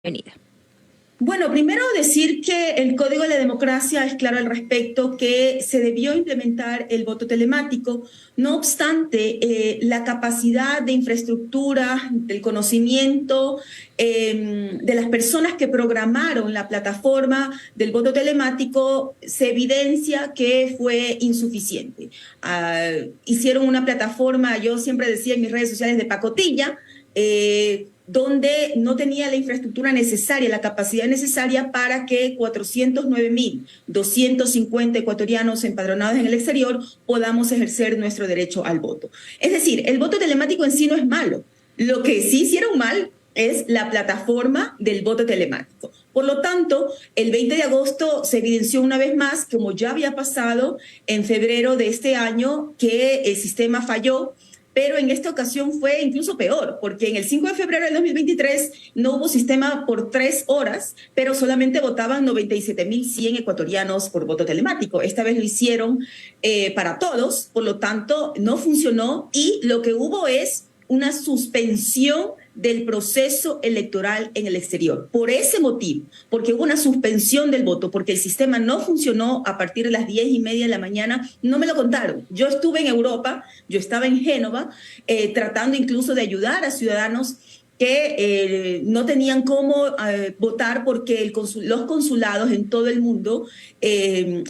Bienvenida. Bueno, primero decir que el Código de la Democracia es claro al respecto, que se debió implementar el voto telemático. No obstante, la capacidad de infraestructura, del conocimiento de las personas que programaron la plataforma del voto telemático se evidencia que fue insuficiente. Hicieron una plataforma, yo siempre decía en mis redes sociales, de pacotilla, donde no tenía la infraestructura necesaria, la capacidad necesaria para que 409.250 ecuatorianos empadronados en el exterior podamos ejercer nuestro derecho al voto. Es decir, el voto telemático en sí no es malo. Lo que sí hicieron mal es la plataforma del voto telemático. Por lo tanto, el 20 de agosto se evidenció una vez más, como ya había pasado en febrero de este año, que el sistema falló. Pero en esta ocasión fue incluso peor, porque en el 5 de febrero del 2023 no hubo sistema por 3 horas, pero solamente votaban 97.100 ecuatorianos por voto telemático. Esta vez lo hicieron para todos, por lo tanto no funcionó, y lo que hubo es una suspensión del proceso electoral en el exterior. Por ese motivo, porque hubo una suspensión del voto, porque el sistema no funcionó a partir de las 10:30 de la mañana, no me lo contaron. Yo estuve en Europa, yo estaba en Génova, tratando incluso de ayudar a ciudadanos que no tenían cómo votar porque los consulados en todo el mundo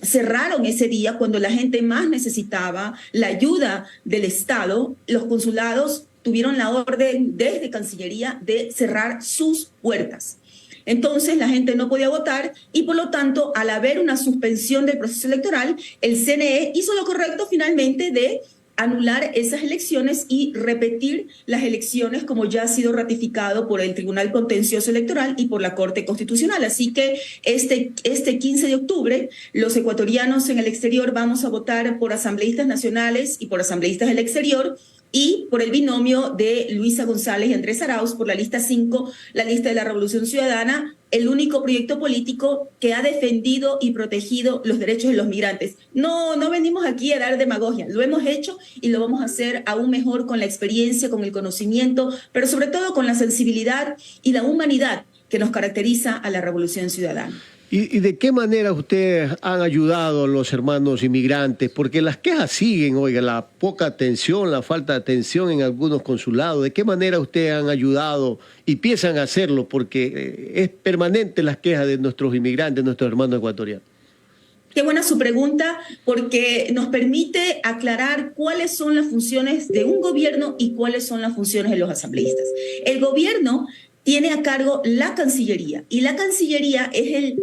cerraron ese día cuando la gente más necesitaba la ayuda del Estado. Los consulados tuvieron la orden desde Cancillería de cerrar sus puertas. Entonces la gente no podía votar y por lo tanto, al haber una suspensión del proceso electoral, el CNE hizo lo correcto finalmente de anular esas elecciones y repetir las elecciones como ya ha sido ratificado por el Tribunal Contencioso Electoral y por la Corte Constitucional. Así que este 15 de octubre los ecuatorianos en el exterior vamos a votar por asambleístas nacionales y por asambleístas del exterior, y por el binomio de Luisa González y Andrés Arauz por la lista 5, la lista de la Revolución Ciudadana, el único proyecto político que ha defendido y protegido los derechos de los migrantes. No venimos aquí a dar demagogia, lo hemos hecho y lo vamos a hacer aún mejor con la experiencia, con el conocimiento, pero sobre todo con la sensibilidad y la humanidad que nos caracteriza a la Revolución Ciudadana. ¿Y de qué manera ustedes han ayudado a los hermanos inmigrantes? Porque las quejas siguen, oiga, la poca atención, la falta de atención en algunos consulados. ¿De qué manera ustedes han ayudado y piensan hacerlo? Porque es permanente las quejas de nuestros inmigrantes, nuestros hermanos ecuatorianos. Qué buena su pregunta, porque nos permite aclarar cuáles son las funciones de un gobierno y cuáles son las funciones de los asambleístas. El gobierno tiene a cargo la Cancillería, y la Cancillería es el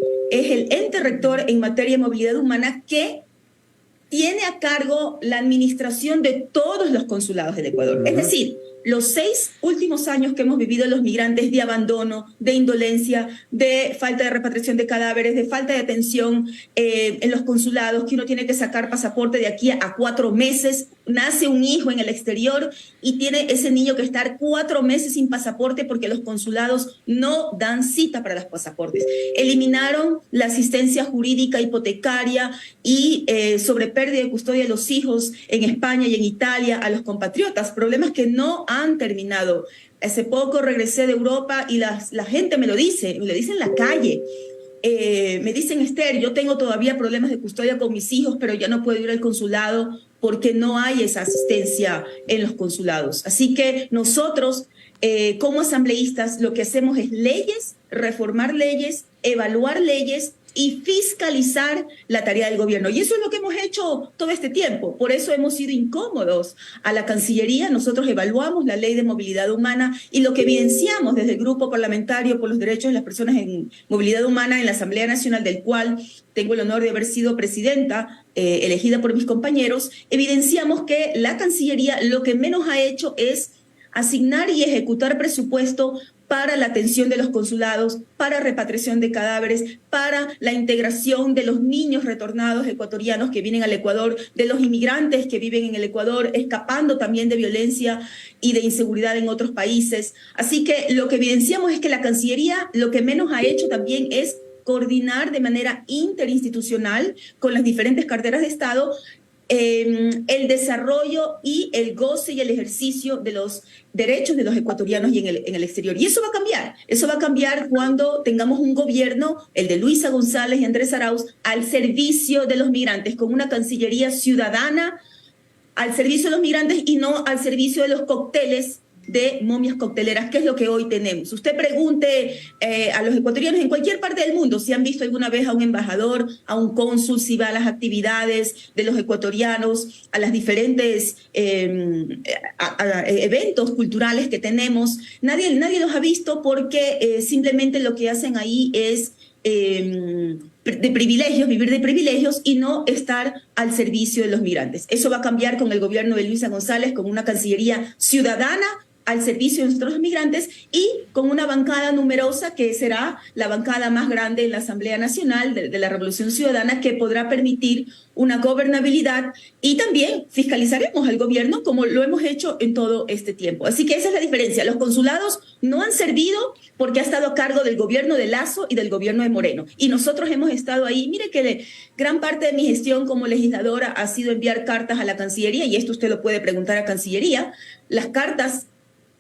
ente rector en materia de movilidad humana que tiene a cargo la administración de todos los consulados del Ecuador. Es decir, los 6 últimos años que hemos vivido los migrantes de abandono, de indolencia, de falta de repatriación de cadáveres, de falta de atención en los consulados, que uno tiene que sacar pasaporte de aquí a 4 meses, nace un hijo en el exterior y tiene ese niño que estar 4 meses sin pasaporte porque los consulados no dan cita para los pasaportes. Eliminaron la asistencia jurídica hipotecaria y sobre pérdida de custodia de los hijos en España y en Italia a los compatriotas, problemas que no han terminado. Hace poco regresé de Europa y la gente me lo dice en la calle. Me dicen, Esther, yo tengo todavía problemas de custodia con mis hijos, pero ya no puedo ir al consulado porque no hay esa asistencia en los consulados. Así que nosotros, como asambleístas, lo que hacemos es leyes, reformar leyes, evaluar leyes y fiscalizar la tarea del gobierno. Y eso es lo que hemos hecho todo este tiempo. Por eso hemos sido incómodos a la Cancillería. Nosotros evaluamos la ley de movilidad humana y lo que evidenciamos desde el Grupo Parlamentario por los Derechos de las Personas en Movilidad Humana en la Asamblea Nacional, del cual tengo el honor de haber sido presidenta, elegida por mis compañeros, evidenciamos que la Cancillería lo que menos ha hecho es asignar y ejecutar presupuesto para la atención de los consulados, para repatriación de cadáveres, para la integración de los niños retornados ecuatorianos que vienen al Ecuador, de los inmigrantes que viven en el Ecuador, escapando también de violencia y de inseguridad en otros países. Así que lo que evidenciamos es que la Cancillería lo que menos ha hecho también es coordinar de manera interinstitucional con las diferentes carteras de Estado el desarrollo y el goce y el ejercicio de los derechos de los ecuatorianos y en el exterior. Y eso va a cambiar. Eso va a cambiar cuando tengamos un gobierno, el de Luisa González y Andrés Arauz, al servicio de los migrantes, con una Cancillería ciudadana al servicio de los migrantes y no al servicio de los cócteles de momias cocteleras, que es lo que hoy tenemos. Usted pregunte a los ecuatorianos en cualquier parte del mundo si han visto alguna vez a un embajador, a un cónsul, si va a las actividades de los ecuatorianos, a las diferentes eventos culturales que tenemos. Nadie los ha visto porque simplemente lo que hacen ahí es de privilegios, vivir de privilegios y no estar al servicio de los migrantes. Eso va a cambiar con el gobierno de Luisa González, con una Cancillería ciudadana al servicio de nuestros migrantes y con una bancada numerosa que será la bancada más grande en la Asamblea Nacional de la Revolución Ciudadana, que podrá permitir una gobernabilidad y también fiscalizaremos al gobierno como lo hemos hecho en todo este tiempo. Así que esa es la diferencia. Los consulados no han servido porque ha estado a cargo del gobierno de Lasso y del gobierno de Moreno. Y nosotros hemos estado ahí. Mire que gran parte de mi gestión como legisladora ha sido enviar cartas a la Cancillería, y esto usted lo puede preguntar a Cancillería, las cartas,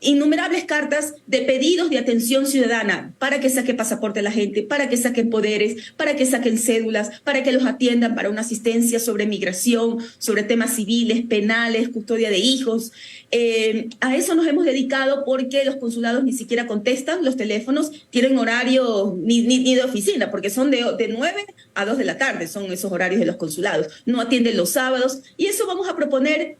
innumerables cartas de pedidos de atención ciudadana para que saque pasaporte a la gente, para que saquen poderes, para que saquen cédulas, para que los atiendan para una asistencia sobre migración, sobre temas civiles, penales, custodia de hijos. A eso nos hemos dedicado porque los consulados ni siquiera contestan los teléfonos, tienen horario ni de oficina, porque son de 9 a 2 de la tarde, son esos horarios de los consulados. No atienden los sábados y eso vamos a proponer.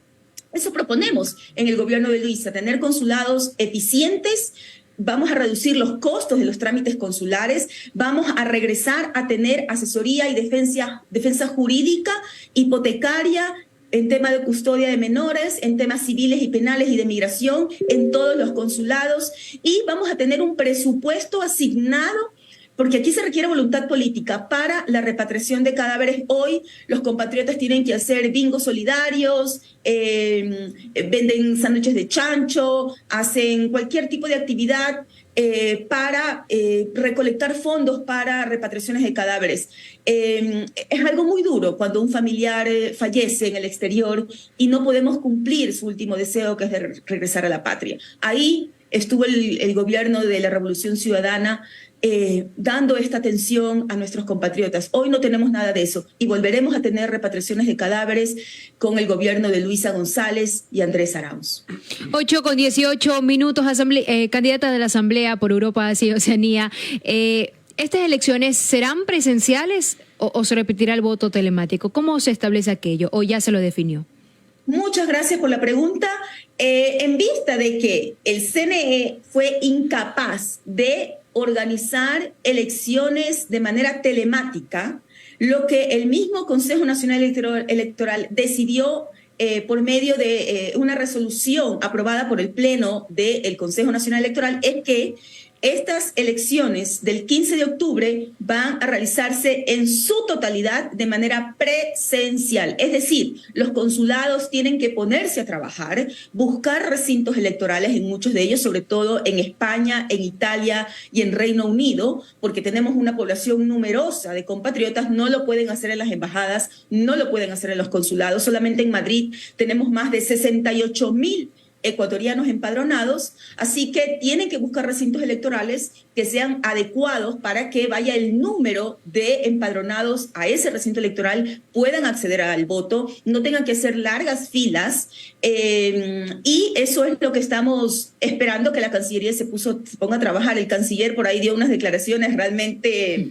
Eso proponemos en el gobierno de Luisa, tener consulados eficientes. Vamos a reducir los costos de los trámites consulares, vamos a regresar a tener asesoría y defensa jurídica, hipotecaria, en tema de custodia de menores, en temas civiles y penales y de migración, en todos los consulados, y vamos a tener un presupuesto asignado, porque aquí se requiere voluntad política para la repatriación de cadáveres. Hoy los compatriotas tienen que hacer bingos solidarios, venden sándwiches de chancho, hacen cualquier tipo de actividad para recolectar fondos para repatriaciones de cadáveres. Es algo muy duro cuando un familiar fallece en el exterior y no podemos cumplir su último deseo, que es de regresar a la patria. Ahí estuvo el gobierno de la Revolución Ciudadana dando esta atención a nuestros compatriotas. Hoy no tenemos nada de eso y volveremos a tener repatriaciones de cadáveres con el gobierno de Luisa González y Andrés Arauz. 8:18, candidata de la Asamblea por Europa, Asia y Oceanía. ¿Estas elecciones serán presenciales o se repetirá el voto telemático? ¿Cómo se establece aquello o ya se lo definió? Muchas gracias por la pregunta. En vista de que el CNE fue incapaz de organizar elecciones de manera telemática, lo que el mismo Consejo Nacional Electoral decidió por medio de una resolución aprobada por el Pleno del Consejo Nacional Electoral es que estas elecciones del 15 de octubre van a realizarse en su totalidad de manera presencial. Es decir, los consulados tienen que ponerse a trabajar, buscar recintos electorales en muchos de ellos, sobre todo en España, en Italia y en Reino Unido, porque tenemos una población numerosa de compatriotas. No lo pueden hacer en las embajadas, no lo pueden hacer en los consulados. Solamente en Madrid tenemos más de 68.000 ecuatorianos empadronados, así que tienen que buscar recintos electorales que sean adecuados para que vaya el número de empadronados a ese recinto electoral, puedan acceder al voto, no tengan que hacer largas filas, y eso es lo que estamos esperando, que la Cancillería se ponga a trabajar. El canciller por ahí dio unas declaraciones realmente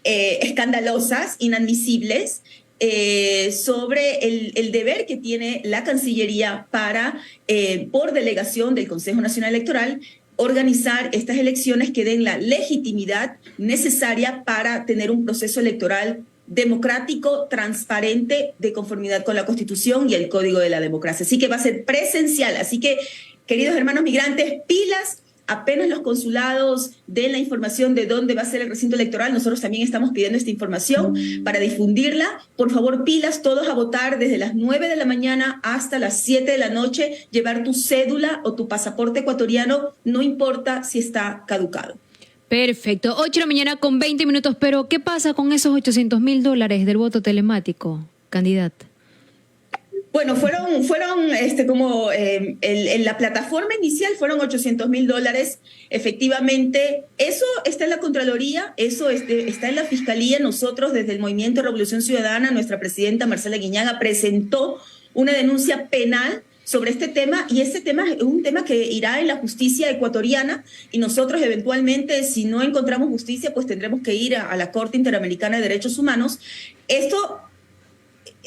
escandalosas, inadmisibles, sobre el deber que tiene la Cancillería para, por delegación del Consejo Nacional Electoral, organizar estas elecciones que den la legitimidad necesaria para tener un proceso electoral democrático, transparente, de conformidad con la Constitución y el Código de la Democracia. Así que va a ser presencial. Así que, queridos hermanos migrantes, pilas. Apenas los consulados den la información de dónde va a ser el recinto electoral, nosotros también estamos pidiendo esta información para difundirla. Por favor, pilas, todos a votar desde las 9 de la mañana hasta las 7 de la noche, llevar tu cédula o tu pasaporte ecuatoriano, no importa si está caducado. Perfecto, 8:20 a.m, pero ¿qué pasa con esos $800,000 del voto telemático, candidata? Bueno, en la plataforma inicial fueron $800.000. Efectivamente, eso está en la Contraloría, eso está en la Fiscalía. Nosotros desde el Movimiento Revolución Ciudadana, nuestra presidenta Marcela Guiñaga presentó una denuncia penal sobre este tema, y este tema es un tema que irá en la justicia ecuatoriana, y nosotros eventualmente, si no encontramos justicia, pues tendremos que ir a la Corte Interamericana de Derechos Humanos. Esto,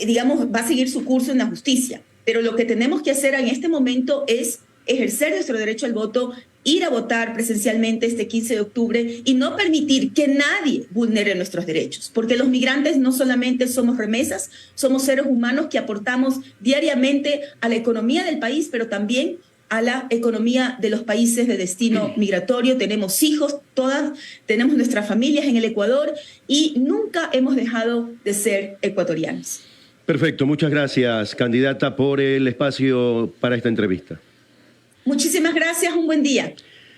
digamos, va a seguir su curso en la justicia, pero lo que tenemos que hacer en este momento es ejercer nuestro derecho al voto, ir a votar presencialmente este 15 de octubre y no permitir que nadie vulnere nuestros derechos, porque los migrantes no solamente somos remesas, somos seres humanos que aportamos diariamente a la economía del país, pero también a la economía de los países de destino migratorio. Tenemos hijos, todas tenemos nuestras familias en el Ecuador y nunca hemos dejado de ser ecuatorianos. Perfecto, muchas gracias, candidata, por el espacio para esta entrevista. Muchísimas gracias, un buen día.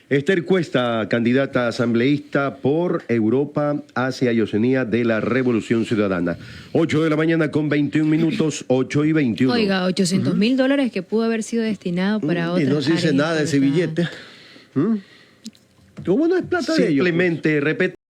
Esther Cuesta, candidata asambleísta por Europa, Asia y Oceanía de la Revolución Ciudadana. 8 de la mañana con 21 minutos, 8:21. Oiga, $800.000 que pudo haber sido destinado para otras Y no se dice áreas nada de ese billete. ¿Cómo no es plata de ellos? Simplemente repete.